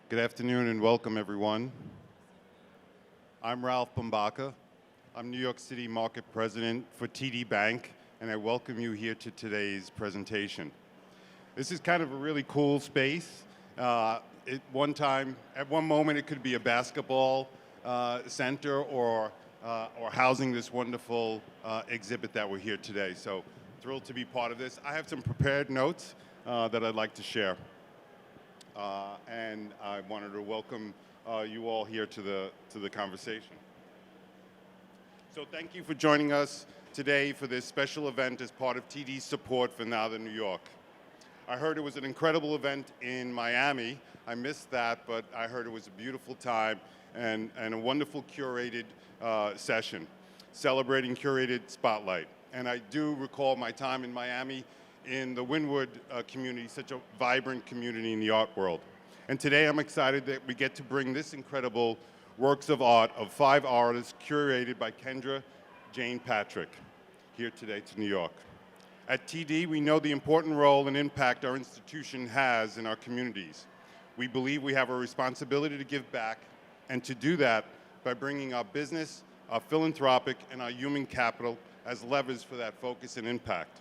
Good afternoon and welcome, everyone. I'm Ralph Bumbaka. I'm New York City Market President for TD Bank, and I welcome you here to today's presentation. This is kind of a really cool space. At one moment, it could be a basketball center or housing this wonderful exhibit that we're here today. So thrilled to be part of this. I have some prepared notes that I'd like to share. And I wanted to welcome you all here to the conversation. So thank you for joining us today for this special event as part of TD's support for Northern New York. I heard it was an incredible event in Miami. I missed that, but I heard it was a beautiful time and a wonderful curated session celebrating Curated Spotlight. And I do recall my time in Miami in the Wynwood community, such a vibrant community in the art world. And today I'm excited that we get to bring this incredible works of art of 5 artists curated by Kendra Jayne Patrick here today to New York. At TD, we know the important role and impact our institution has in our communities. We believe we have a responsibility to give back, and to do that by bringing our business, our philanthropic, and our human capital as levers for that focus and impact.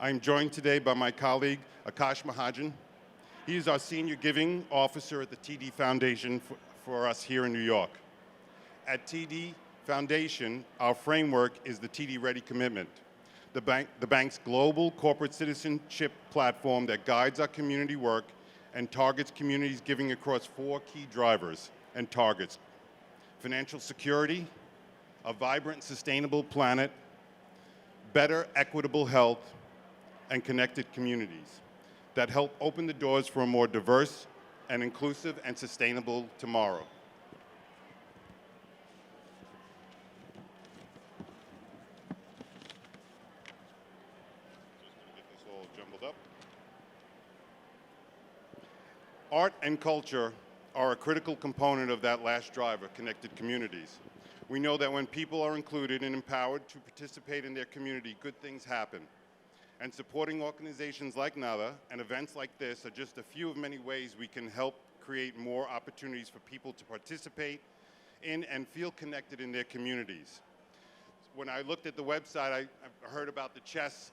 I'm joined today by my colleague, Akash Mahajan. He is our Senior Giving Officer at the TD Foundation for us here in New York. At TD Foundation, our framework is the TD Ready Commitment, the bank's global corporate citizenship platform that guides our community work and targets communities giving across 4 key drivers and targets: financial security, a vibrant, sustainable planet, better, equitable health, and connected communities that help open the doors for a more diverse and inclusive and sustainable tomorrow. Just gonna get this all jumbled up. Art and culture are a critical component of that last driver, connected communities. We know that when people are included and empowered to participate in their community, good things happen. And supporting organizations like NADA and events like this are just a few of many ways we can help create more opportunities for people to participate in and feel connected in their communities. When I looked at the website, I heard about the chess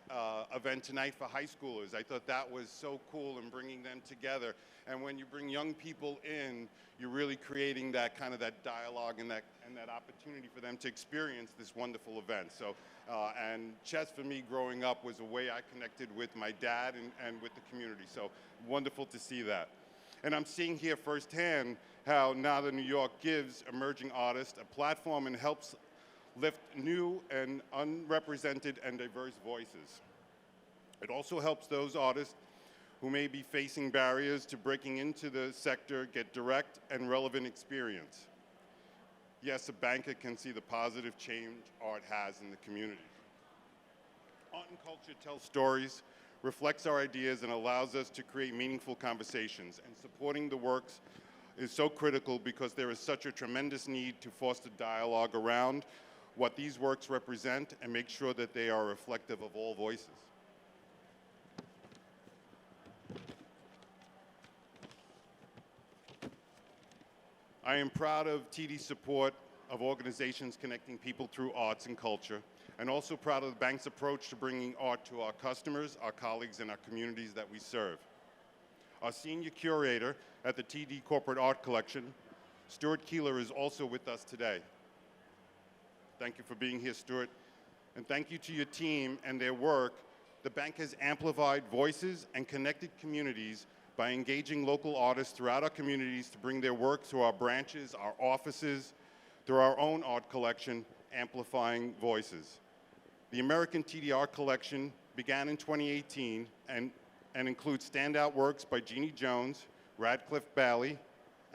event tonight for high schoolers. I thought that was so cool in bringing them together. And when you bring young people in, you're really creating that kind of that dialogue and that opportunity for them to experience this wonderful event. So, and chess for me growing up was a way I connected with my dad and with the community. So wonderful to see that. And I'm seeing here firsthand how Northern New York gives emerging artists a platform and helps lift new and unrepresented and diverse voices. It also helps those artists who may be facing barriers to breaking into the sector get direct and relevant experience. Yes, a banker can see the positive change art has in the community. Art and culture tells stories, reflects our ideas, and allows us to create meaningful conversations. And supporting the works is so critical because there is such a tremendous need to foster dialogue around what these works represent and make sure that they are reflective of all voices. I am proud of TD's support of organizations connecting people through arts and culture, and also proud of the bank's approach to bringing art to our customers, our colleagues, and our communities that we serve. Our senior curator at the TD Corporate Art Collection, Stuart Keeler, is also with us today. Thank you for being here, Stuart. And thank you to your team and their work. The bank has amplified voices and connected communities by engaging local artists throughout our communities to bring their work through our branches, our offices, through our own art collection, amplifying voices. The American TD Art Collection began in 2018 and includes standout works by Jeannie Jones, Radcliffe Bally,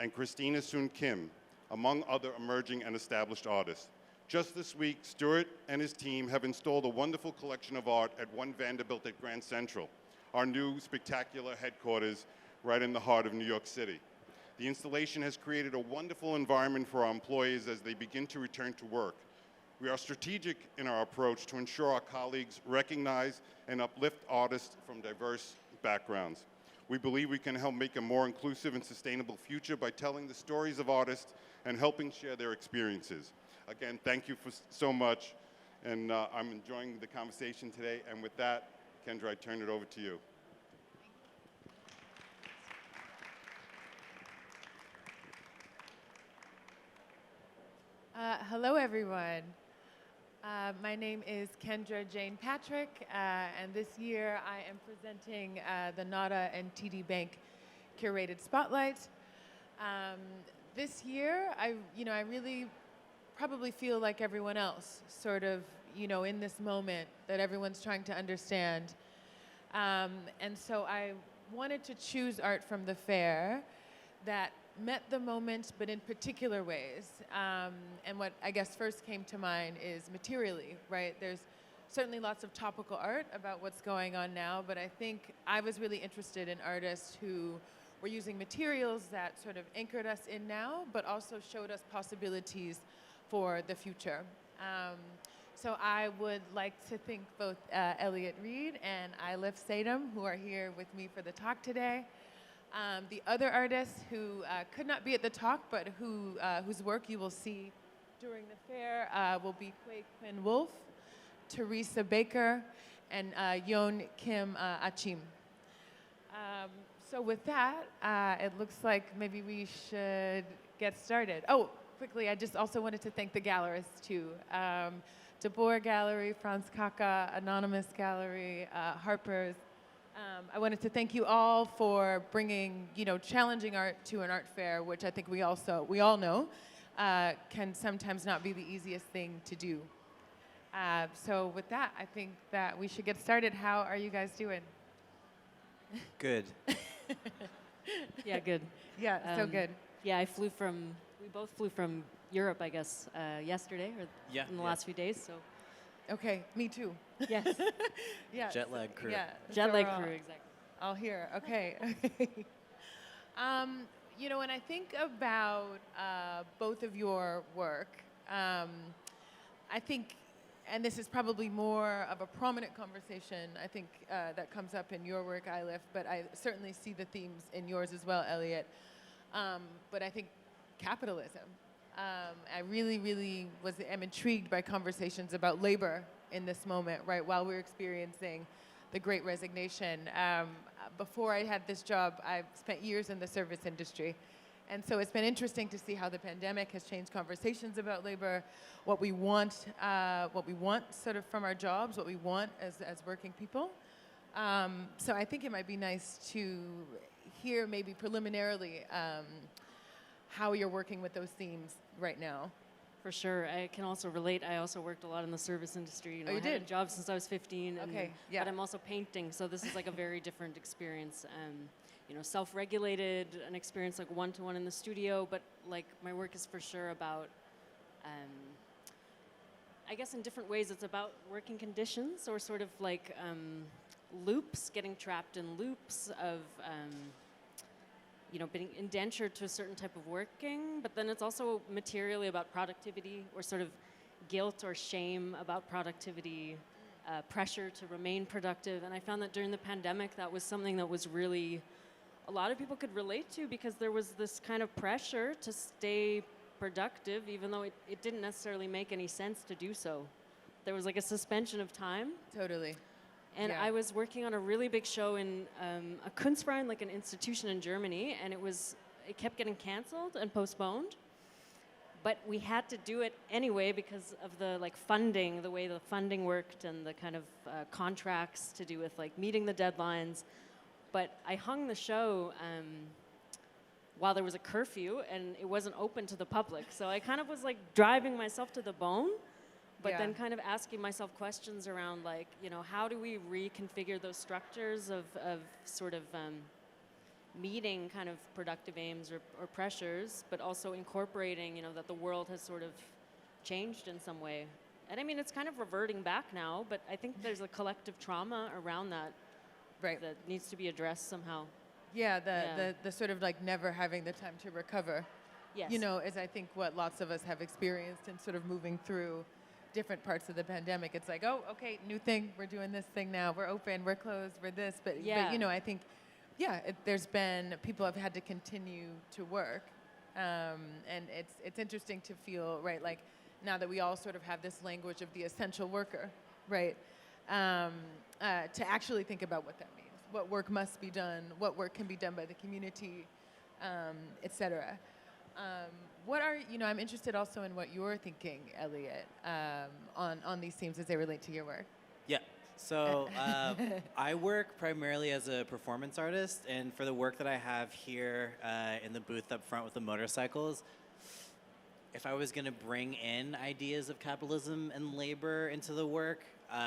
and Christina Soon Kim, among other emerging and established artists. Just this week, Stuart and his team have installed a wonderful collection of art at One Vanderbilt at Grand Central, our new spectacular headquarters right in the heart of New York City. The installation has created a wonderful environment for our employees as they begin to return to work. We are strategic in our approach to ensure our colleagues recognize and uplift artists from diverse backgrounds. We believe we can help make a more inclusive and sustainable future by telling the stories of artists and helping share their experiences. Again, thank you so much, and I'm enjoying the conversation today. And with that, Kendra, I turn it over to you. Hello, everyone. My name is Kendra Jayne Patrick, and this year I am presenting the NADA and TD Bank Curated Spotlight. This year, I really probably feel like everyone else, sort of, in this moment that everyone's trying to understand. And so I wanted to choose art from the fair that met the moment, but in particular ways. And what I guess first came to mind is materially, right? There's certainly lots of topical art about what's going on now, but I think I was really interested in artists who were using materials that sort of anchored us in now, but also showed us possibilities for the future. So I would like to thank both Elliot Reed and Elif Saydam, who are here with me for the talk today. The other artists who could not be at the talk, but whose work you will see during the fair will be Quinn Wolf, Teresa Baker, and Yeon Kim Achim. So with that, it looks like maybe we should get started. Oh, quickly, I just also wanted to thank the gallerists too. De Boer Gallery, Franz Kaka, Anonymous Gallery, Harper's. I wanted to thank you all for bringing, challenging art to an art fair, which I think we all know can sometimes not be the easiest thing to do. So with that, I think that we should get started. How are you guys doing? Good. Yeah, good. Yeah, so good. Yeah, we both flew from Europe, I guess, yesterday or in the last few days, so. Okay, me too. Yes. Yeah. Jet lag crew. Yeah. Jet lag crew, exactly. All here, okay. When I think about both of your work, I think, and this is probably more of a prominent conversation, I think, that comes up in your work, Elif, but I certainly see the themes in yours as well, Elliot. But I think capitalism. I really am intrigued by conversations about labor in this moment, right, while we're experiencing the Great Resignation. Before I had this job, I've spent years in the service industry. And so it's been interesting to see how the pandemic has changed conversations about labor, what we want sort of from our jobs, what we want as working people. So I think it might be nice to hear maybe preliminarily how you're working with those themes right now. For sure. I can also relate. I also worked a lot in the service industry. You I did? had a job since I was 15. Okay, yeah. But I'm also painting, so this is like a very different experience. Self-regulated, an experience like one-to-one in the studio, but like my work is for sure about, I guess in different ways it's about working conditions or sort of like loops, getting trapped in loops of, being indentured to a certain type of working, but then it's also materially about productivity or sort of guilt or shame about productivity, pressure to remain productive. And I found that during the pandemic, that was something that was really, a lot of people could relate to because there was this kind of pressure to stay productive, even though it didn't necessarily make any sense to do so. There was like a suspension of time. Totally. And yeah. I was working on a really big show in a Kunstverein, like an institution in Germany, and it kept getting canceled and postponed. But we had to do it anyway because of the funding, the way the funding worked and the kind of contracts to do with meeting the deadlines. But I hung the show while there was a curfew and it wasn't open to the public. So I kind of was driving myself to the bone. But then kind of asking myself questions around how do we reconfigure those structures of sort of meeting kind of productive aims or pressures, but also incorporating, that the world has sort of changed in some way. And I mean, it's kind of reverting back now, but I think there's a collective trauma around that that needs to be addressed somehow. Yeah, the sort of never having the time to recover. Yes. Is I think what lots of us have experienced in sort of moving through different parts of the pandemic. It's oh, okay, new thing, we're doing this thing now, we're open, we're closed, we're this, but I think there's been, people have had to continue to work. And it's interesting to feel, right, like now that we all sort of have this language of the essential worker, right, to actually think about what that means, what work must be done, what work can be done by the community, et cetera. I'm interested also in what you're thinking, Elliot, on these themes as they relate to your work. Yeah. So I work primarily as a performance artist, and for the work that I have here in the booth up front with the motorcycles, if I was going to bring in ideas of capitalism and labor into the work,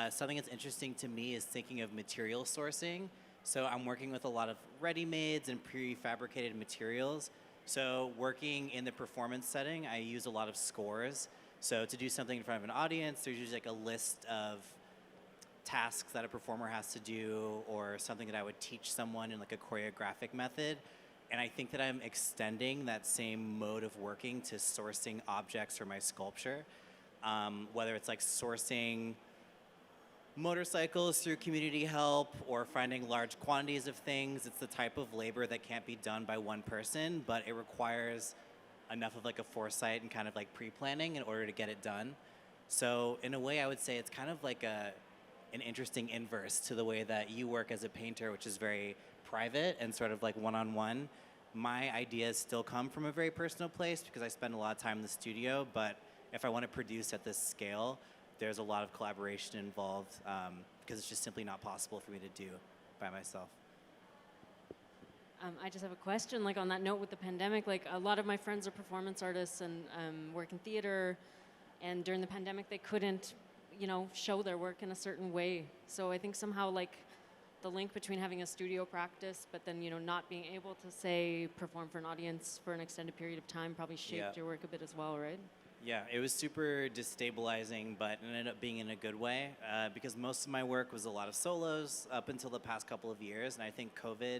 something that's interesting to me is thinking of material sourcing. So I'm working with a lot of ready-mades and prefabricated materials. So working in the performance setting, I use a lot of scores. So to do something in front of an audience, there's usually like a list of tasks that a performer has to do, or something that I would teach someone in like a choreographic method. And I think that I'm extending that same mode of working to sourcing objects for my sculpture, whether it's like sourcing motorcycles through community help or finding large quantities of things. It's the type of labor that can't be done by one person, but it requires enough of like a foresight and kind of like pre-planning in order to get it done. So in a way, I would say it's kind of like an interesting inverse to the way that you work as a painter, which is very private and sort of like one-on-one. My ideas still come from a very personal place because I spend a lot of time in the studio, but if I want to produce at this scale, there's a lot of collaboration involved because it's just simply not possible for me to do by myself. I just have a question, like on that note with the pandemic, like a lot of my friends are performance artists and work in theater, and during the pandemic they couldn't, show their work in a certain way. So I think somehow like the link between having a studio practice, but then, not being able to say perform for an audience for an extended period of time probably shaped your work a bit as well, right? Yeah, it was super destabilizing, but it ended up being in a good way because most of my work was a lot of solos up until the past couple of years, and I think COVID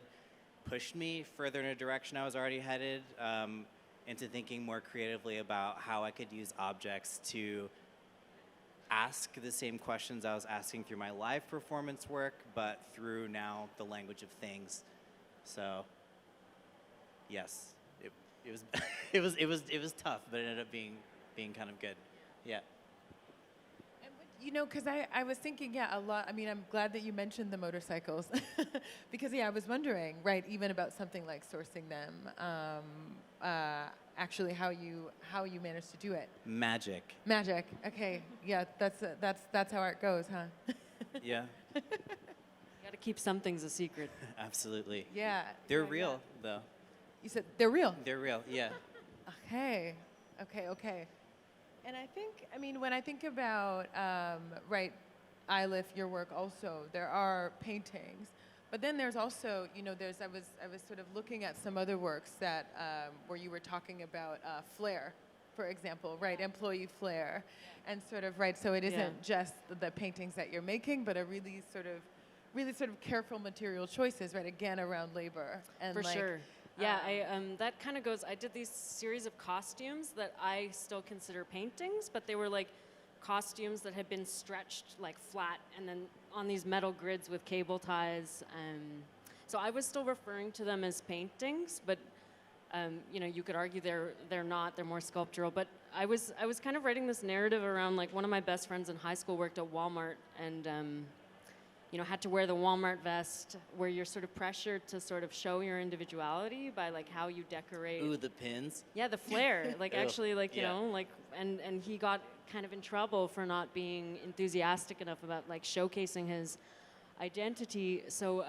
pushed me further in a direction I was already headed into thinking more creatively about how I could use objects to ask the same questions I was asking through my live performance work, but through now the language of things. So, yes, it was it was tough, but it ended up being kind of good. Yeah. Because I was thinking, a lot. I mean, I'm glad that you mentioned the motorcycles because, I was wondering, right, even about something like sourcing them, actually how you managed to do it. Magic. Okay. Yeah, that's how art goes, huh? Yeah. You got to keep some things a secret. Absolutely. Yeah. They're real, though. You said they're real? They're real, yeah. Okay. And I think, when I think about, right, Elif, your work also, there are paintings, but then there's also, I was sort of looking at some other works that, where you were talking about flair, for example, right, employee flair, and sort of, right, so it isn't just the paintings that you're making, but a really sort of careful material choices, right, again, around labor. And For sure. Yeah, that kind of goes, I did these series of costumes that I still consider paintings, but they were like costumes that had been stretched like flat and then on these metal grids with cable ties. So I was still referring to them as paintings, but you could argue they're not, they're more sculptural. But I was kind of writing this narrative around, like, one of my best friends in high school worked at Walmart and had to wear the Walmart vest where you're sort of pressured to sort of show your individuality by like how you decorate. Ooh, the pins. Yeah, the flair. Like actually like, Yeah. like, and he got kind of in trouble for not being enthusiastic enough about like showcasing his identity. So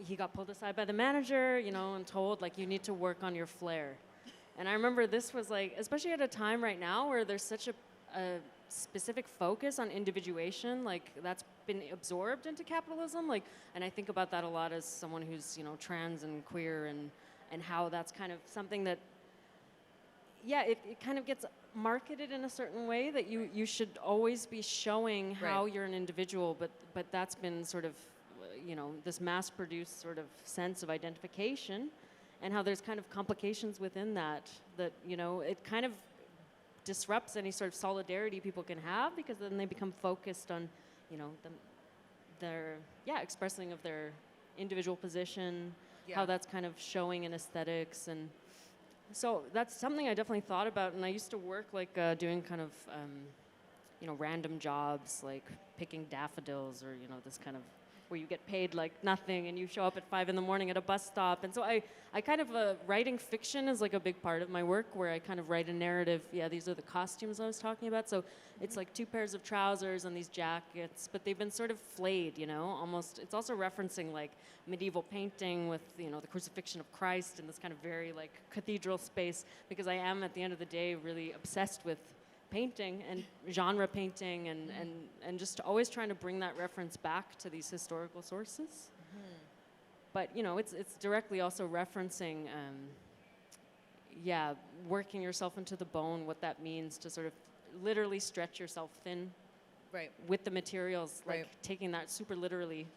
he got pulled aside by the manager, and told like, you need to work on your flair. And I remember this was like, especially at a time right now where there's such a specific focus on individuation, like that's been absorbed into capitalism, like, and I think about that a lot as someone who's trans and queer, and how that's kind of something that it kind of gets marketed in a certain way that you should always be showing how you're an individual, but that's been sort of this mass-produced sort of sense of identification, and how there's kind of complications within that it kind of disrupts any sort of solidarity people can have, because then they become focused on, their expressing of their individual position, Yeah. how that's kind of showing in aesthetics. And so that's something I definitely thought about. And I used to work like doing kind of, random jobs, like picking daffodils or, this kind of where you get paid like nothing and you show up at 5 a.m. at a bus stop. And so I kind of, writing fiction is like a big part of my work where I kind of write a narrative. Yeah, these are the costumes I was talking about. So it's like 2 pairs of trousers and these jackets, but they've been sort of flayed, almost. It's also referencing like medieval painting with, the crucifixion of Christ in this kind of very like cathedral space, because I am at the end of the day really obsessed with painting and genre painting and just always trying to bring that reference back to these historical sources. But it's directly also referencing working yourself into the bone, what that means to sort of literally stretch yourself thin Right. with the materials, like Right. taking that super literally.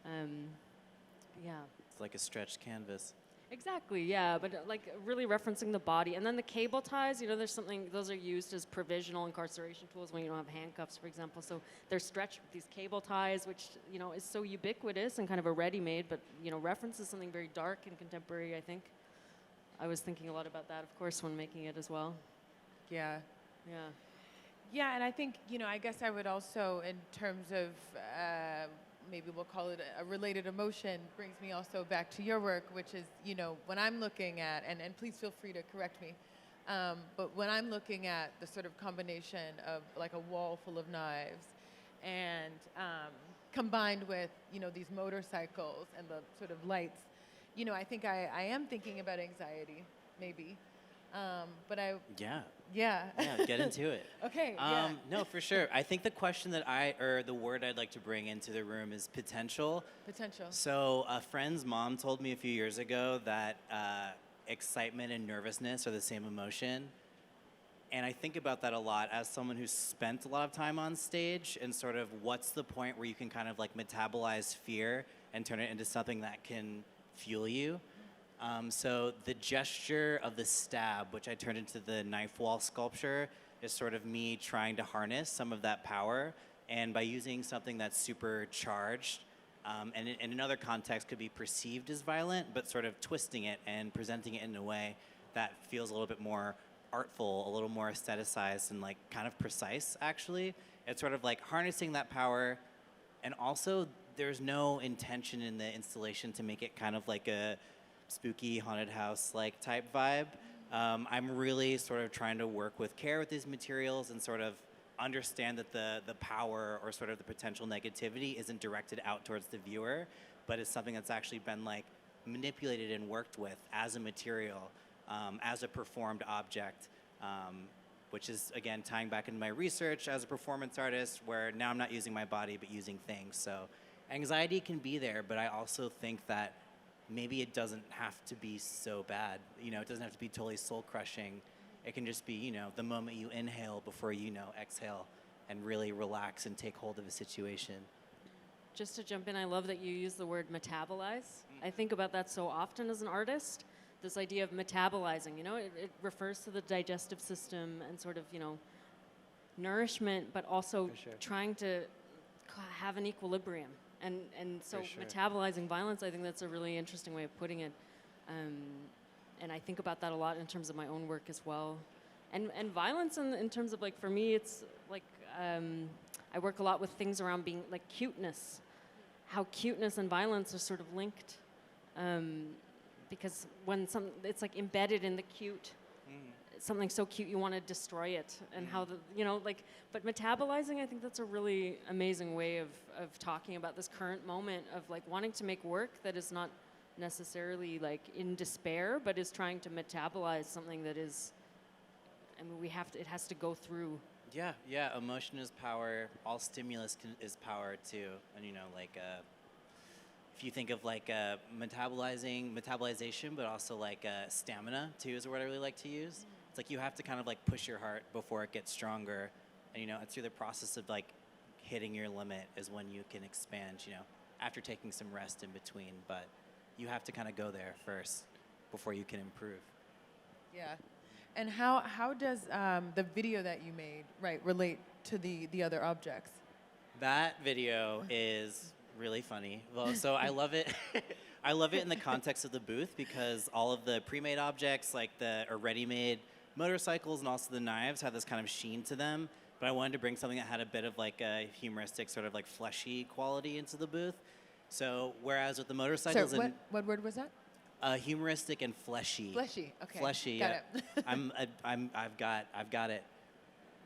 It's like a stretched canvas. Exactly, yeah, but like really referencing the body. And then the cable ties, there's something, those are used as provisional incarceration tools when you don't have handcuffs, for example. So they're stretched with these cable ties, which, is so ubiquitous and kind of a ready-made, but, references something very dark and contemporary, I think. I was thinking a lot about that, of course, when making it as well. Yeah. Yeah. Yeah, and I think, I guess I would also, in terms of, maybe we'll call it a related emotion, brings me also back to your work, which is, when I'm looking at, and please feel free to correct me, but when I'm looking at the sort of combination of like a wall full of knives and combined with, these motorcycles and the sort of lights, I think I am thinking about anxiety, maybe. But Yeah. yeah. Yeah, get into it. Okay, yeah. No, for sure. I think the question the word I'd like to bring into the room is potential. Potential. So a friend's mom told me a few years ago that excitement and nervousness are the same emotion. And I think about that a lot as someone who's spent a lot of time on stage, and sort of what's the point where you can kind of like metabolize fear and turn it into something that can fuel you. So the gesture of the stab, which I turned into the knife wall sculpture, is sort of me trying to harness some of that power. And by using something that's super charged, and in another context could be perceived as violent, but sort of twisting it and presenting it in a way that feels a little bit more artful, a little more aestheticized, and like kind of precise, actually. It's sort of like harnessing that power. And also, there's no intention in the installation to make it kind of like a spooky haunted house like type vibe. I'm really sort of trying to work with care with these materials and sort of understand that the power or sort of the potential negativity isn't directed out towards the viewer, but is something that's actually been like manipulated and worked with as a material, as a performed object, which is again tying back into my research as a performance artist, where now I'm not using my body but using things. So anxiety can be there, but I also think that maybe it doesn't have to be so bad. It doesn't have to be totally soul-crushing. It can just be, the moment you inhale before you exhale and really relax and take hold of a situation. Just to jump in, I love that you use the word metabolize. I think about that so often as an artist, this idea of metabolizing, it refers to the digestive system and sort of, nourishment, but also For sure. trying to have an equilibrium. And so For sure. metabolizing violence, I think that's a really interesting way of putting it. And I think about that a lot in terms of my own work as well. And violence in terms of like, for me, it's like, I work a lot with things around being like cuteness, how cuteness and violence are sort of linked. Because when it's like embedded in the cute, something so cute you want to destroy it, and how but metabolizing, I think that's a really amazing way of talking about this current moment of like wanting to make work that is not necessarily like in despair, but is trying to metabolize something that is, it has to go through. Yeah, emotion is power. All stimulus is power too. And if you think of like metabolization, but also like stamina too is what I really like to use. It's like you have to kind of like push your heart before it gets stronger. And it's through the process of like hitting your limit is when you can expand, after taking some rest in between. But you have to kind of go there first before you can improve. Yeah. And how does the video that you made relate to the other objects? That video is really funny. Well, so I love it. I love it in the context of the booth because all of the pre-made objects, like or ready-made motorcycles and also the knives, have this kind of sheen to them. But I wanted to bring something that had a bit of like a humoristic, sort of like fleshy quality into the booth. So whereas with the motorcycles Sorry, what word was that? Humoristic and fleshy. Fleshy. Okay. Fleshy. Got yeah. it. I've got it.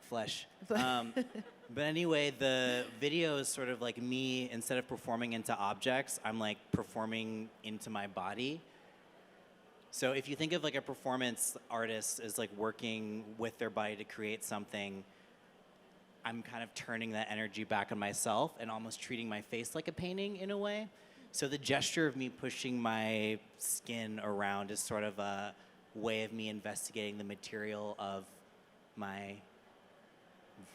Flesh. But anyway, the video is sort of like me, instead of performing into objects, I'm like performing into my body. So if you think of like a performance artist as like working with their body to create something, I'm kind of turning that energy back on myself and almost treating my face like a painting in a way. So the gesture of me pushing my skin around is sort of a way of me investigating the material of my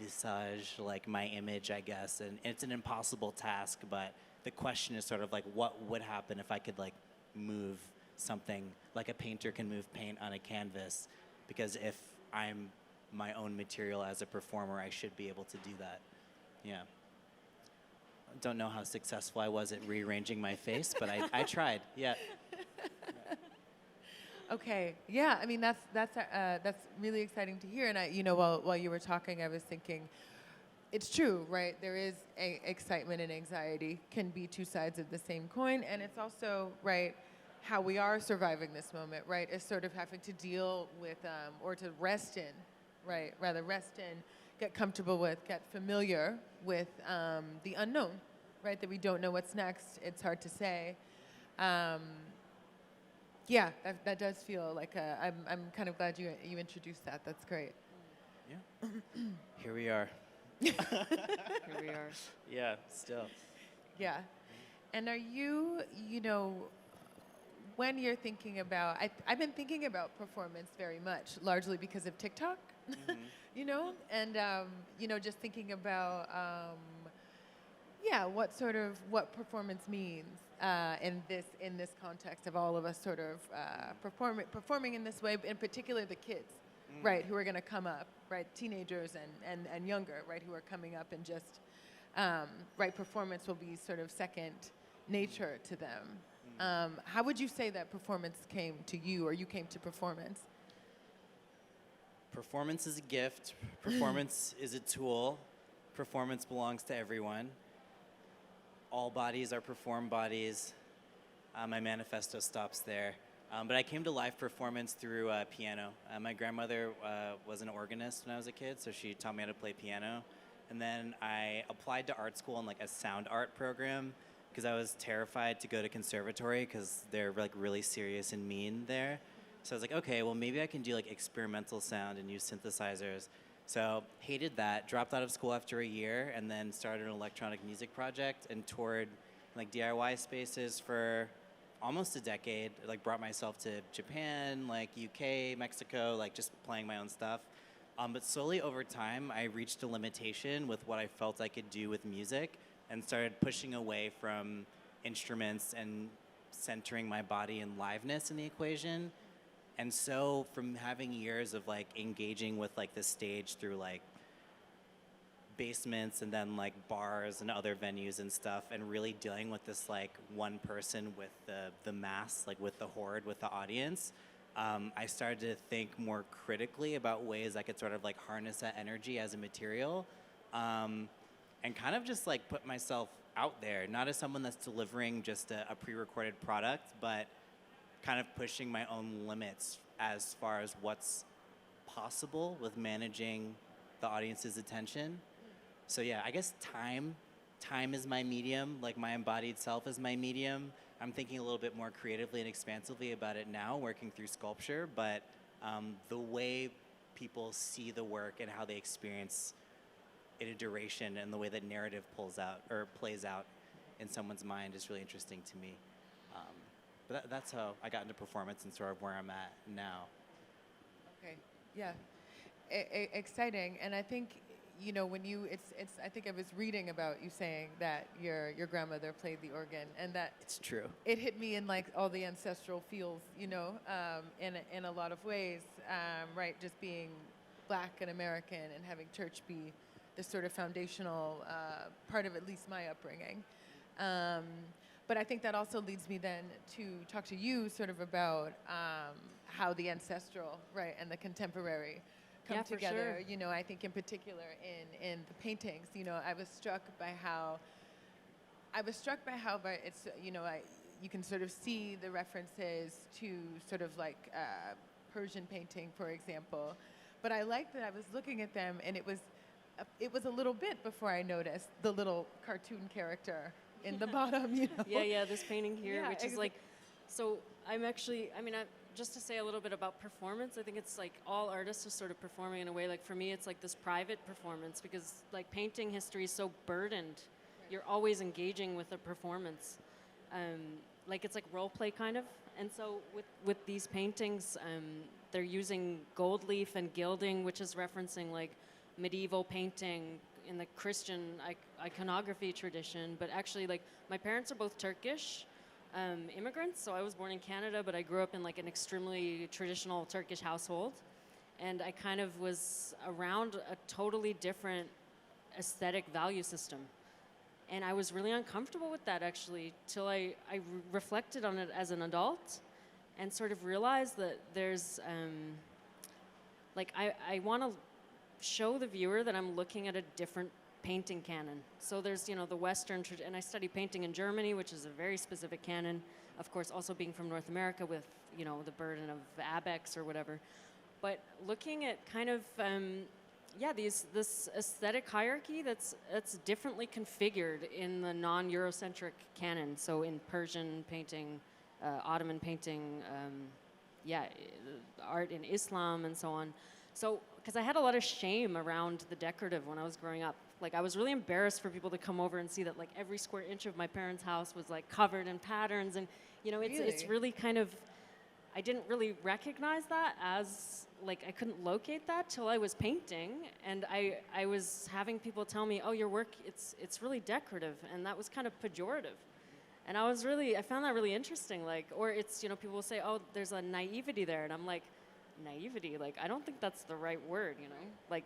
visage, like my image, I guess. And it's an impossible task, but the question is sort of like, what would happen if I could like move something like a painter can move paint on a canvas? Because if I'm my own material as a performer, I should be able to do that. Yeah. Don't know how successful I was at rearranging my face, but I tried. Yeah. Okay. Yeah. I mean, that's really exciting to hear. And while you were talking, I was thinking, it's true, right? There is excitement and anxiety can be two sides of the same coin, and it's also right how we are surviving this moment, right? Is sort of having to deal with or to rest in, right? Rather rest in, get comfortable with, get familiar with the unknown, right? That we don't know what's next. It's hard to say. Yeah, that does feel like I'm kind of glad you introduced that. That's great. Yeah. Here we are. Here we are. Yeah, still. Yeah. And are you, when you're thinking about, I've been thinking about performance very much, largely because of TikTok, and, just thinking about, what performance means in this context of all of us sort of performing in this way, in particular the kids, right, who are going to come up, right, teenagers and younger, right, who are coming up and just, right, performance will be sort of second nature to them. How would you say that performance came to you, or you came to performance? Performance is a gift. Performance is a tool. Performance belongs to everyone. All bodies are performed bodies. My manifesto stops there. But I came to live performance through piano. My grandmother was an organist when I was a kid, so she taught me how to play piano. And then I applied to art school in like a sound art program because I was terrified to go to conservatory because they're like really serious and mean there. So I was like, okay, well maybe I can do like experimental sound and use synthesizers. So hated that, dropped out of school after a year, and then started an electronic music project and toured like DIY spaces for almost a decade. Like brought myself to Japan, like UK, Mexico, like just playing my own stuff. But slowly over time, I reached a limitation with what I felt I could do with music and started pushing away from instruments and centering my body and liveness in the equation. And so from having years of like engaging with like the stage through like basements and then like bars and other venues and stuff, and really dealing with this like one person with the mass, like with the horde, with the audience, I started to think more critically about ways I could sort of like harness that energy as a material, and kind of just like put myself out there, not as someone that's delivering just a pre-recorded product, but kind of pushing my own limits as far as what's possible with managing the audience's attention. So yeah, I guess time is my medium, like my embodied self is my medium. I'm thinking a little bit more creatively and expansively about it now, working through sculpture, but the way people see the work and how they experience it a duration and the way that narrative plays out in someone's mind is really interesting to me. But that's how I got into performance and sort of where I'm at now. Okay, yeah, exciting. And I think, when I think I was reading about you saying that your grandmother played the organ, and that it's true. It hit me in like all the ancestral feels, in a lot of ways, right? Just being Black and American and having church be the sort of foundational part of at least my upbringing. But I think that also leads me then to talk to you sort of about how the ancestral, right, and the contemporary come Yeah, for together. sure. You know, I think in particular in the paintings, you know, I was struck by how but it's, you know, you can sort of see the references to sort of like Persian painting, for example. But I liked that I was looking at them, and it was a little bit before I noticed the little cartoon character in the bottom, you know? Yeah, this painting here, Yeah, which is like, so I'm actually, just to say a little bit about performance, I think it's like all artists are sort of performing in a way. Like for me, it's like this private performance, because like painting history is so burdened. You're always engaging with a performance. Like it's like role play kind of. And so with these paintings, they're using gold leaf and gilding, which is referencing like medieval painting in the Christian iconography tradition. But actually, like, my parents are both Turkish immigrants, so I was born in Canada, but I grew up in like an extremely traditional Turkish household. And I kind of was around a totally different aesthetic value system. And I was really uncomfortable with that, actually, till I reflected on it as an adult and sort of realized that there's, like, I want to show the viewer that I'm looking at a different painting canon. So there's, you know, the Western, and I study painting in Germany, which is a very specific canon, of course, also being from North America with, you know, the burden of Abex or whatever. But looking at kind of, this aesthetic hierarchy that's differently configured in the non-Eurocentric canon. So in Persian painting, Ottoman painting, art in Islam and so on. So, because I had a lot of shame around the decorative when I was growing up. Like, I was really embarrassed for people to come over and see that, like, every square inch of my parents' house was, like, covered in patterns. And, you know, it's really kind of, I didn't really recognize that as, like, I couldn't locate that till I was painting. And I was having people tell me, oh, your work, it's really decorative. And that was kind of pejorative. And I found that really interesting. Like, or it's, you know, people will say, oh, there's a naivety there. And I'm like, naivety, like, I don't think that's the right word, you know? Like,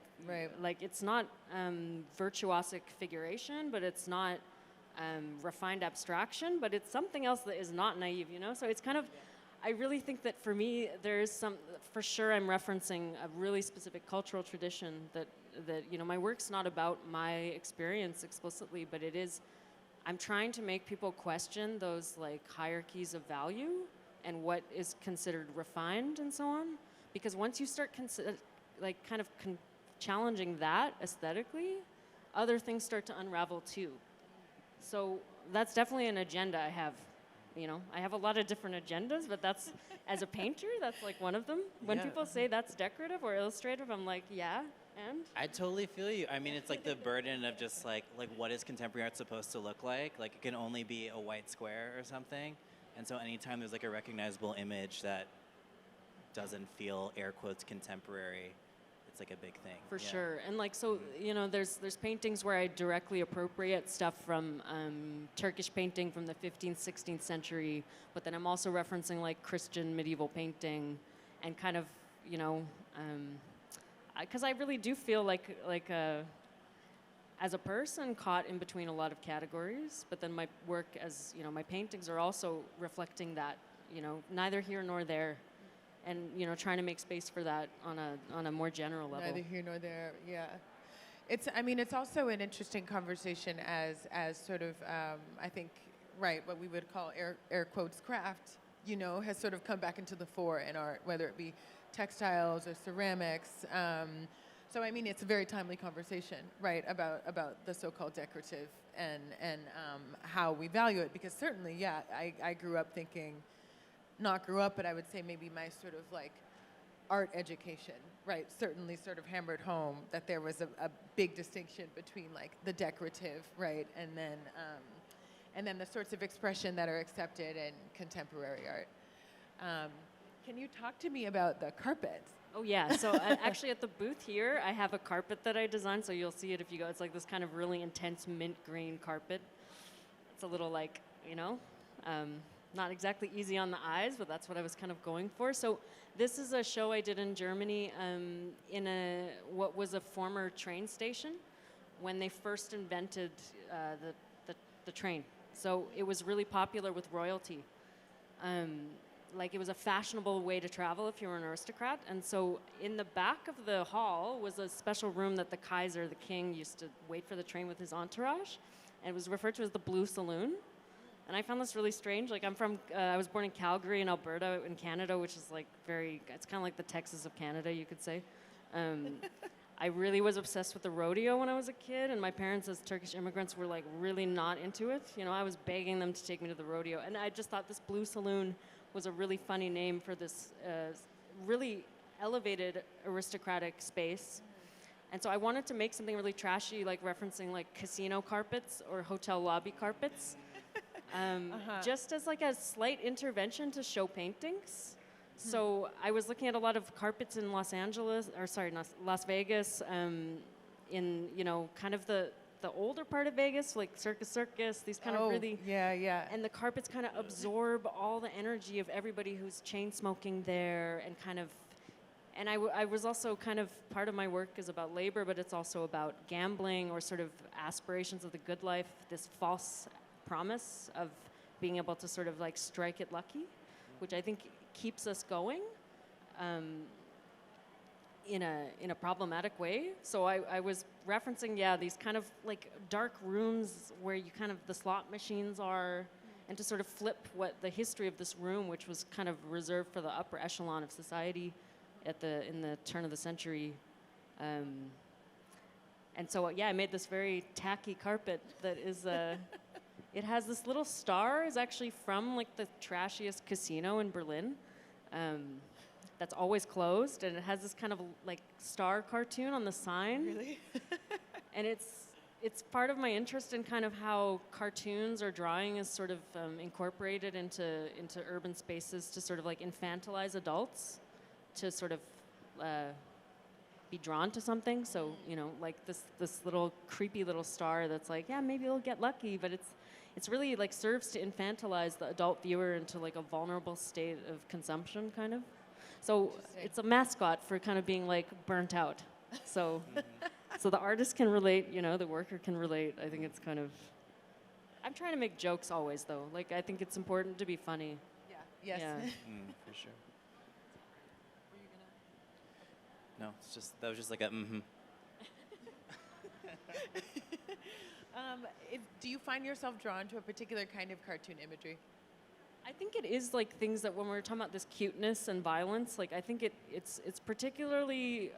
like it's not virtuosic figuration, but it's not refined abstraction, but it's something else that is not naive, you know? So it's kind of, I really think that for me, there is some, for sure I'm referencing a really specific cultural tradition that, you know, my work's not about my experience explicitly, but it is, I'm trying to make people question those, like, hierarchies of value and what is considered refined and so on. Because once you start challenging that aesthetically, other things start to unravel too. So that's definitely an agenda I have. You know, I have a lot of different agendas, but that's, as a painter, that's like one of them. When people say that's decorative or illustrative, I'm like, yeah, and? I totally feel you. I mean, it's like the burden of just like what is contemporary art supposed to look like? Like, it can only be a white square or something. And so anytime there's like a recognizable image that doesn't feel, air quotes, contemporary, it's like a big thing. For sure. And like, so, you know, there's paintings where I directly appropriate stuff from Turkish painting from the 15th, 16th century, but then I'm also referencing like Christian medieval painting and kind of, you know, because I really do feel like as a person caught in between a lot of categories, but then my work as, you know, my paintings are also reflecting that, you know, neither here nor there. And, you know, trying to make space for that on a more general level. Neither here nor there, yeah. It's also an interesting conversation as sort of, I think, right, what we would call air quotes craft, you know, has sort of come back into the fore in art, whether it be textiles or ceramics. So, I mean, it's a very timely conversation, right, about the so-called decorative and how we value it. Because certainly, yeah, I grew up thinking, not grew up, but I would say maybe my sort of like art education, right, certainly sort of hammered home that there was a big distinction between like the decorative, right, and then the sorts of expression that are accepted in contemporary art. Can you talk to me about the carpets? Oh yeah, so actually at the booth here, I have a carpet that I designed, so you'll see it if you go. It's like this kind of really intense mint green carpet. It's a little like, you know, not exactly easy on the eyes, but that's what I was kind of going for. So this is a show I did in Germany in what was a former train station when they first invented the train. So it was really popular with royalty. Like it was a fashionable way to travel if you were an aristocrat. And so in the back of the hall was a special room that the Kaiser, the king, used to wait for the train with his entourage. And it was referred to as the Blue Saloon. And I found this really strange. Like I was born in Calgary in Alberta in Canada, which is like it's kind of like the Texas of Canada, you could say. I really was obsessed with the rodeo when I was a kid, and my parents as Turkish immigrants were like really not into it. You know, I was begging them to take me to the rodeo. And I just thought this Blue Saloon was a really funny name for this really elevated aristocratic space. And so I wanted to make something really trashy, like referencing like casino carpets or hotel lobby carpets. Just as like a slight intervention to show paintings. So I was looking at a lot of carpets in Las Vegas, in, you know, kind of the older part of Vegas, like Circus, these kind of really... Yeah. And the carpets kind of absorb all the energy of everybody who's chain smoking there and kind of... And I was also kind of, part of my work is about labor, but it's also about gambling or sort of aspirations of the good life, this false promise of being able to sort of like strike it lucky, which I think keeps us going in a problematic way. So I was referencing, these kind of like dark rooms where you kind of, the slot machines are, and to sort of flip what the history of this room, which was kind of reserved for the upper echelon of society in the turn of the century. And so, I made this very tacky carpet that is, it has this little star, is actually from like the trashiest casino in Berlin. That's always closed, and it has this kind of like star cartoon on the sign. Really? And it's part of my interest in kind of how cartoons or drawing is sort of incorporated into urban spaces to sort of like infantilize adults, to sort of be drawn to something. So, you know, like this little creepy little star that's like, maybe you'll get lucky, but it's really like serves to infantilize the adult viewer into like a vulnerable state of consumption, kind of. So it's a mascot for kind of being like burnt out. So, so the artist can relate, you know, the worker can relate. I think it's kind of, I'm trying to make jokes always though. Like I think it's important to be funny. Yeah. Yes. Yeah. For sure. No, that was just like a Do you find yourself drawn to a particular kind of cartoon imagery? I think it is like things that when we're talking about this cuteness and violence, like I think it's particularly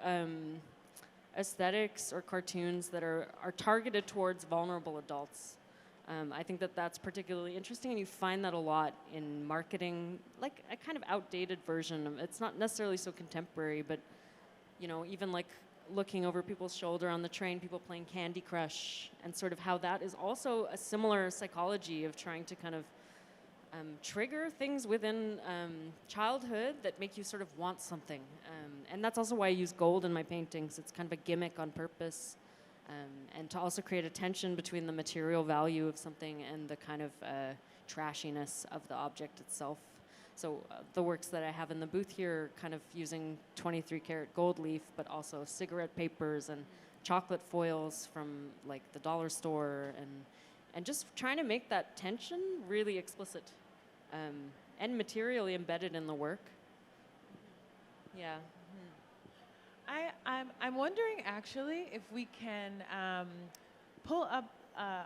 aesthetics or cartoons that are targeted towards vulnerable adults. I think that's particularly interesting, and you find that a lot in marketing, like a kind of outdated version of, it's not necessarily so contemporary, but you know, even like looking over people's shoulder on the train, people playing Candy Crush, and sort of how that is also a similar psychology of trying to kind of trigger things within childhood that make you sort of want something. And that's also why I use gold in my paintings. It's kind of a gimmick on purpose, and to also create a tension between the material value of something and the kind of trashiness of the object itself. So the works that I have in the booth here are kind of using 23-karat gold leaf, but also cigarette papers and chocolate foils from like the dollar store, and just trying to make that tension really explicit and materially embedded in the work. Yeah. I'm wondering actually if we can pull up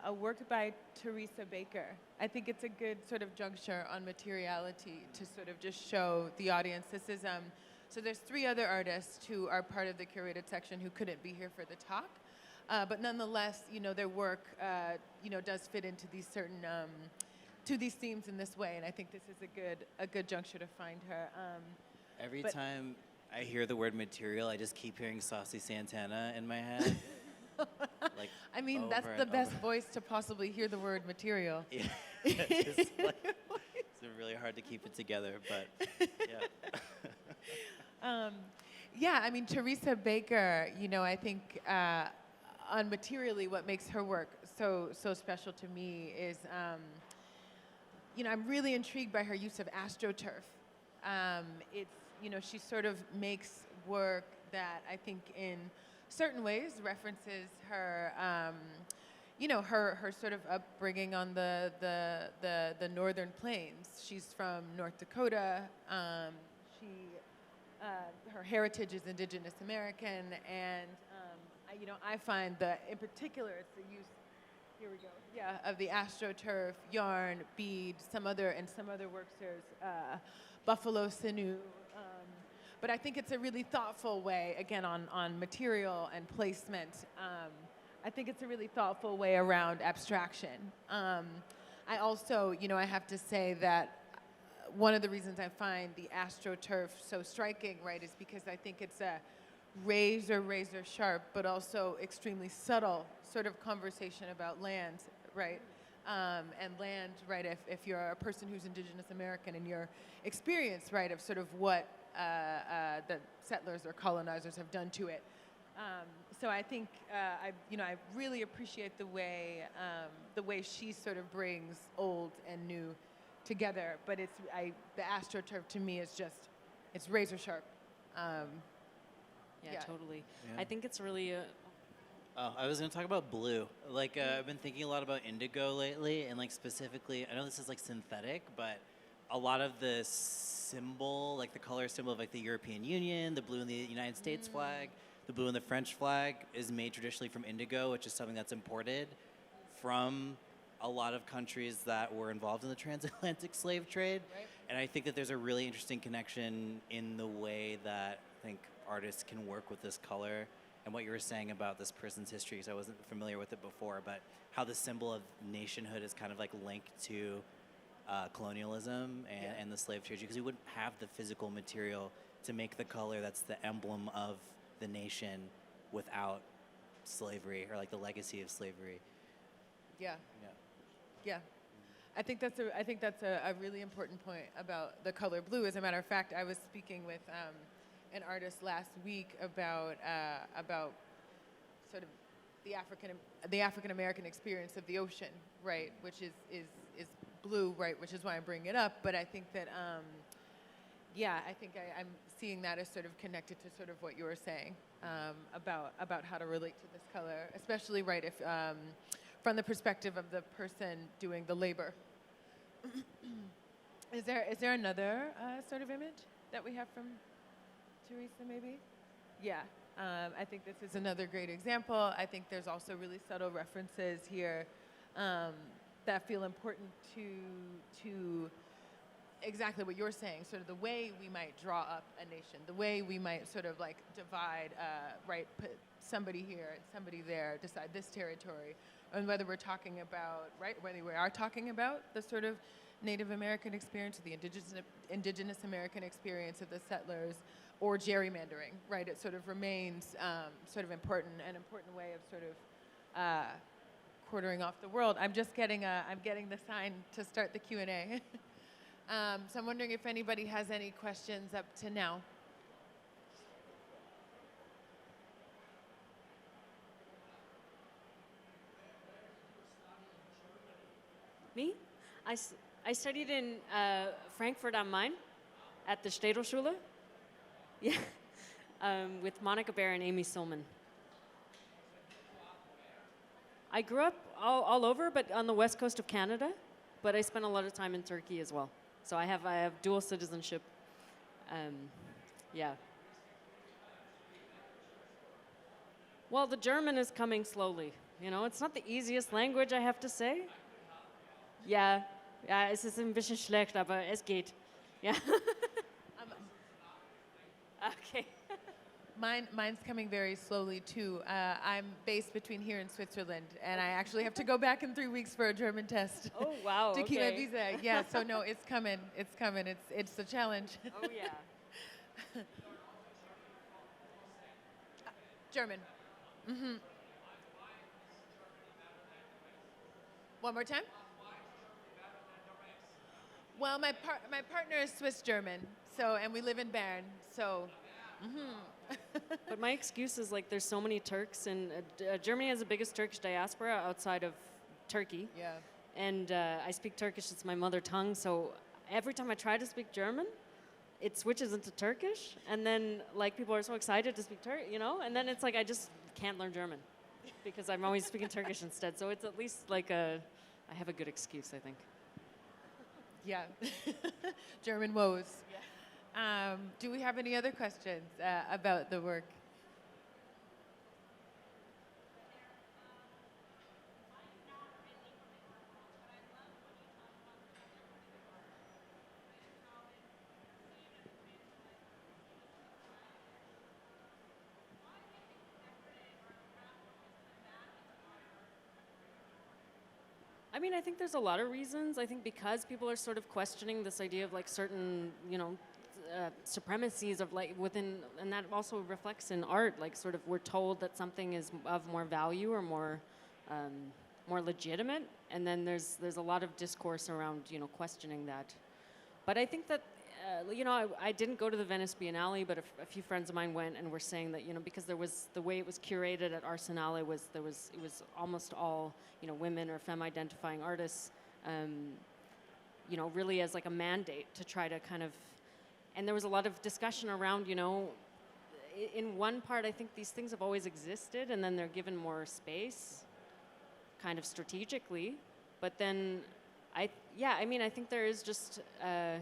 a work by Teresa Baker. I think it's a good sort of juncture on materiality to sort of just show the audience. This is so there's 3 other artists who are part of the curated section who couldn't be here for the talk, but nonetheless, you know, their work, you know, does fit into these certain to these themes in this way, and I think this is a good juncture to find her. Every time I hear the word material, I just keep hearing Saucy Santana in my head. Like, I mean, that's the best voice to possibly hear the word material. Yeah. It's really hard to keep it together, but yeah. Yeah, I mean, Teresa Baker, you know, I think on materially what makes her work so special to me is, you know, I'm really intrigued by her use of AstroTurf. It's, you know, she sort of makes work that I think in certain ways references her, you know, her sort of upbringing on the northern plains. She's from North Dakota. Her heritage is Indigenous American, and I find that in particular it's the use. Here we go. Yeah, of the AstroTurf, yarn, bead, some other works. There's buffalo sinew. But I think it's a really thoughtful way, again, on material and placement. I think it's a really thoughtful way around abstraction. I also, I have to say that one of the reasons I find the AstroTurf so striking, right, is because I think it's a razor sharp, but also extremely subtle sort of conversation about land, right? And land, right, if you're a person who's Indigenous American and your experience, right, of sort of what the settlers or colonizers have done to it. So I think I really appreciate the way she sort of brings old and new together. But the AstroTurf to me is just, it's razor sharp. Yeah, totally. Yeah. I think it's really I was going to talk about blue. Like, I've been thinking a lot about indigo lately, and like specifically, I know this is like synthetic, but a lot of the symbol, like the color symbol of like the European Union, the blue in the United States flag, the blue in the French flag is made traditionally from indigo, which is something that's imported from a lot of countries that were involved in the transatlantic slave trade. Right. And I think that there's a really interesting connection in the way that I think artists can work with this color. And what you were saying about this person's history, because I wasn't familiar with it before, but how the symbol of nationhood is kind of like linked to colonialism and the slave trade, because you wouldn't have the physical material to make the color that's the emblem of the nation without slavery or like the legacy of slavery. Yeah. I think that's a really important point about the color blue. As a matter of fact, I was speaking with an artist last week about sort of the African American experience of the ocean, right? Which is blue, right? Which is why I'm bringing it up. But I think that I'm seeing that as sort of connected to sort of what you were saying about how to relate to this color, especially right if from the perspective of the person doing the labor. Is there another sort of image that we have from Teresa, maybe? Yeah, I think this is another great example. I think there's also really subtle references here that feel important to exactly what you're saying, sort of the way we might draw up a nation, the way we might sort of like divide, right, put somebody here and somebody there, decide this territory, and whether we're talking about, right, whether we are talking about the sort of Native American experience, or the indigenous American experience of the settlers, or gerrymandering, right? It sort of remains sort of an important way of sort of quartering off the world. I'm getting the sign to start the Q&A. So I'm wondering if anybody has any questions up to now. Me? I studied in Frankfurt am Main at the Städelschule. Yeah, with Monica Baer and Amy Silman. I grew up all over, but on the west coast of Canada. But I spent a lot of time in Turkey as well. So I have dual citizenship. Yeah. Well, the German is coming slowly. You know, it's not the easiest language, I have to say. Ja, es ist ein bisschen schlecht, aber es geht. Ja. Okay. Mine's coming very slowly too. I'm based between here and Switzerland, and I actually have to go back in 3 weeks for a German test. Oh wow! To keep my Okay. visa. Yeah. So no, it's coming. It's coming. It's a challenge. Oh yeah. German. One more time. Well, my partner is Swiss German, so, and we live in Bern, so. But my excuse is like there's so many Turks, and Germany has the biggest Turkish diaspora outside of Turkey. Yeah. And I speak Turkish; it's my mother tongue. So every time I try to speak German, it switches into Turkish, and then like people are so excited to speak Turkish, you know. And then it's like I just can't learn German. because I'm always speaking Turkish instead. So it's at least like I have a good excuse, I think. Yeah. German woes. Do we have any other questions about the work? I mean, I think there's a lot of reasons. I think because people are sort of questioning this idea of like certain, supremacies of like within, and that also reflects in art. Like, sort of, we're told that something is of more value or more legitimate, and then there's a lot of discourse around questioning that. But I think that I didn't go to the Venice Biennale, but a few friends of mine went and were saying that because there was the way it was curated at Arsenale it was almost all women or femme-identifying artists, really as like a mandate to try to kind of, and there was a lot of discussion around in one part I think these things have always existed and then they're given more space, kind of strategically, but then I think there is just a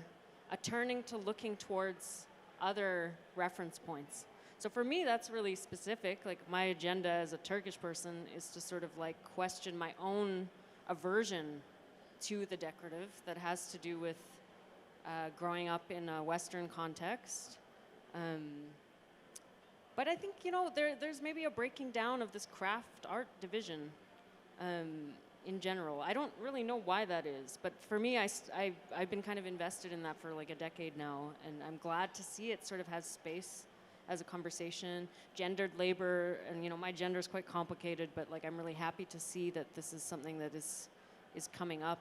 turning to looking towards other reference points. So for me, that's really specific. Like, my agenda as a Turkish person is to sort of like question my own aversion to the decorative that has to do with growing up in a Western context. But I think, there's maybe a breaking down of this craft art division in general. I don't really know why that is, but for me, I've been kind of invested in that for like a decade now, and I'm glad to see it sort of has space as a conversation. Gendered labor, and my gender is quite complicated, but like I'm really happy to see that this is something that is coming up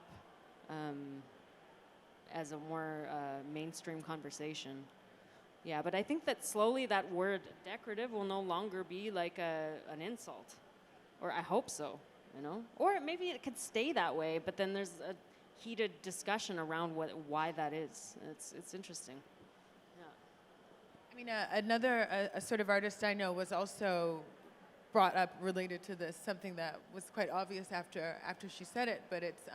as a more mainstream conversation. Yeah, but I think that slowly that word decorative will no longer be like an insult, or I hope so. Or maybe it could stay that way, but then there's a heated discussion around why that is. It's interesting. Yeah. I mean, another sort of artist I know was also brought up related to this, something that was quite obvious after she said it, but it's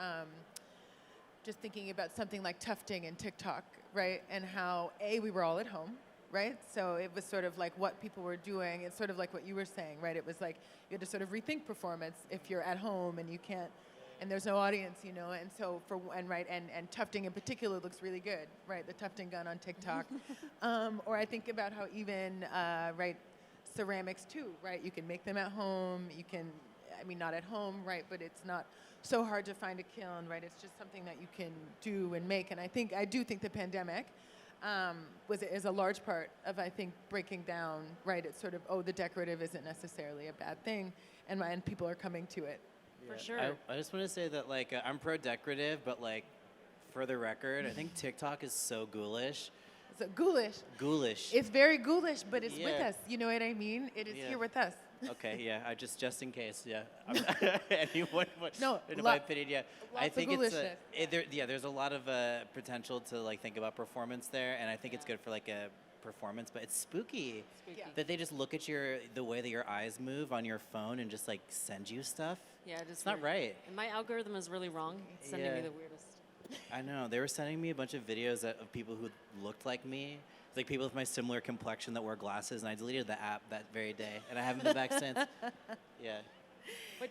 just thinking about something like tufting and TikTok, right? And how, we were all at home, right? So it was sort of like what people were doing. It's sort of like what you were saying, right? It was like you had to sort of rethink performance if you're at home and you can't, and there's no audience, and so and tufting in particular looks really good, right? The tufting gun on TikTok. Or I think about how even, ceramics too, right? You can make them at home. You can, not at home, right? But it's not so hard to find a kiln, right? It's just something that you can do and make. And I do think the pandemic is a large part of, I think, breaking down, right? It's sort of, the decorative isn't necessarily a bad thing, and people are coming to it. Yeah. For sure. I just want to say that, like, I'm pro-decorative, but, like, for the record, I think TikTok is so ghoulish. So ghoulish. Ghoulish. It's very ghoulish, but it's with us. You know what I mean? It is here with us. Okay, yeah. I just in case, yeah. Anyone? No, in my opinion, yeah. I think it's there's a lot of potential to like think about performance there, and I think it's good for like a performance, but it's spooky. That they just look at the way that your eyes move on your phone and just like send you stuff. Yeah, it's not right. And my algorithm is really wrong. It's sending me the weirdest. I know. They were sending me a bunch of videos of people who looked like me. Like people with my similar complexion that wore glasses, and I deleted the app that very day, and I haven't been back since. Yeah. But,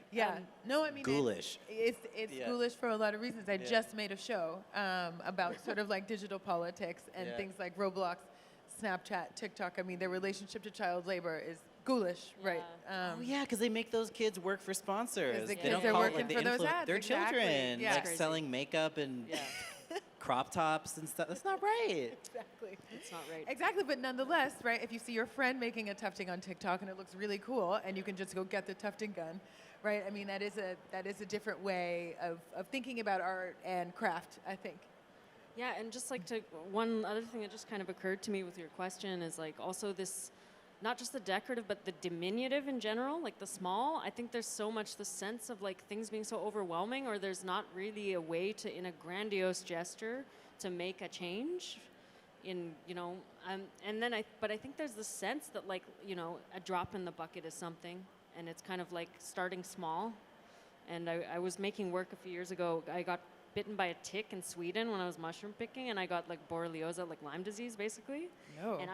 ghoulish. It's ghoulish for a lot of reasons. I just made a show about sort of like digital politics and things like Roblox, Snapchat, TikTok. Their relationship to child labor is ghoulish, right? Because they make those kids work for sponsors. The kids are working for those ads. They're Exactly. children, Yeah. like selling makeup and crop tops and stuff. That's not right. Exactly. It's not right. Exactly, but nonetheless, right, if you see your friend making a tufting on TikTok and it looks really cool and you can just go get the tufting gun, right? That is a different way of thinking about art and craft, I think. Yeah, and just like one other thing that just kind of occurred to me with your question is like also this, not just the decorative, but the diminutive in general, like the small. I think there's so much the sense of like things being so overwhelming, or there's not really a way to, in a grandiose gesture, to make a change. But I think there's the sense that like, a drop in the bucket is something, and it's kind of like starting small. And I was making work a few years ago. I got bitten by a tick in Sweden when I was mushroom picking, and I got like borreliosa, like Lyme disease, basically. No. And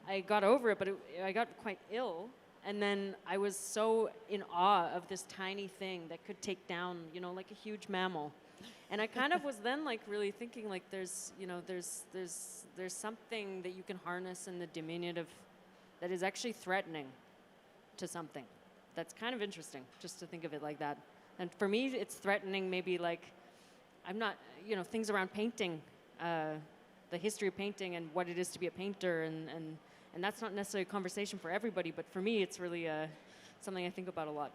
I got over it, but I got quite ill. And then I was so in awe of this tiny thing that could take down, you know, like a huge mammal. And I kind of was then like really thinking like there's something that you can harness in the diminutive that is actually threatening to something. That's kind of interesting just to think of it like that. And for me, it's threatening maybe like, I'm not, you know, things around painting, the history of painting and what it is to be a painter, and that's not necessarily a conversation for everybody, but for me, it's really something I think about a lot.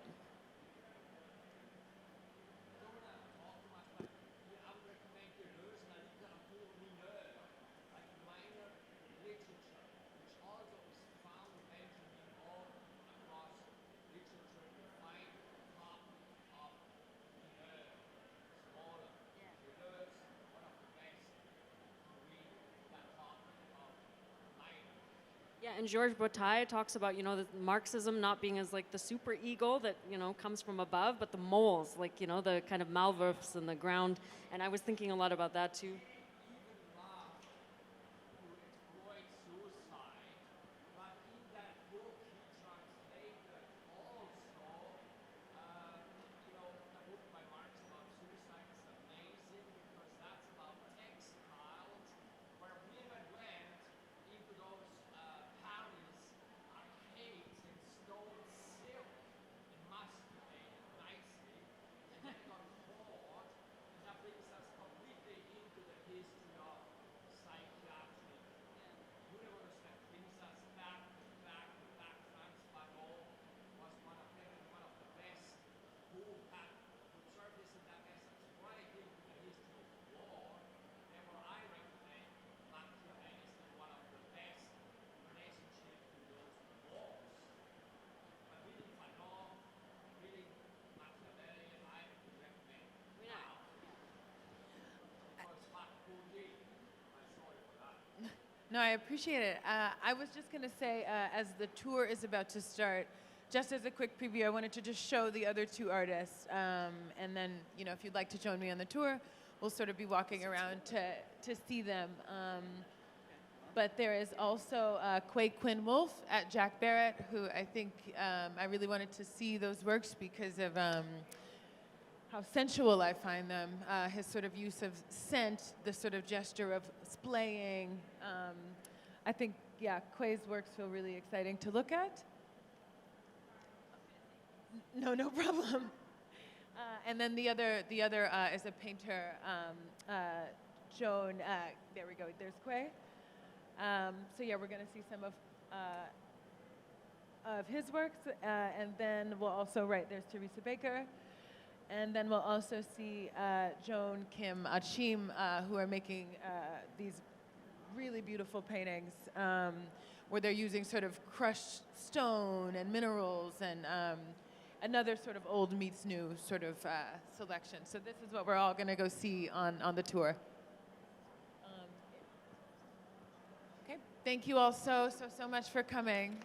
Yeah, and Georges Bataille talks about, you know, the Marxism not being as like the super ego that, you know, comes from above, but the moles, like, you know, the kind of malwurfs in the ground. And I was thinking a lot about that too. No, I appreciate it. I was just going to say, as the tour is about to start, just as a quick preview, I wanted to just show the other two artists. And then, you know, if you'd like to join me on the tour, we'll sort of be walking around to see them. But there is also Quay Quinn Wolf at Jack Barrett, who I think I really wanted to see those works because of how sensual I find them. His sort of use of scent, the sort of gesture of splaying. I think, yeah, Quay's works feel really exciting to look at. No problem. And then the other is a painter, Joan. There we go. There's Quay. So yeah, we're going to see some of his works, and then we'll also there's Teresa Baker, and then we'll also see Joan Kim Achim, who are making these really beautiful paintings where they're using sort of crushed stone and minerals and another sort of old meets new sort of selection. So this is what we're all going to go see on the tour. Okay, thank you all so much for coming.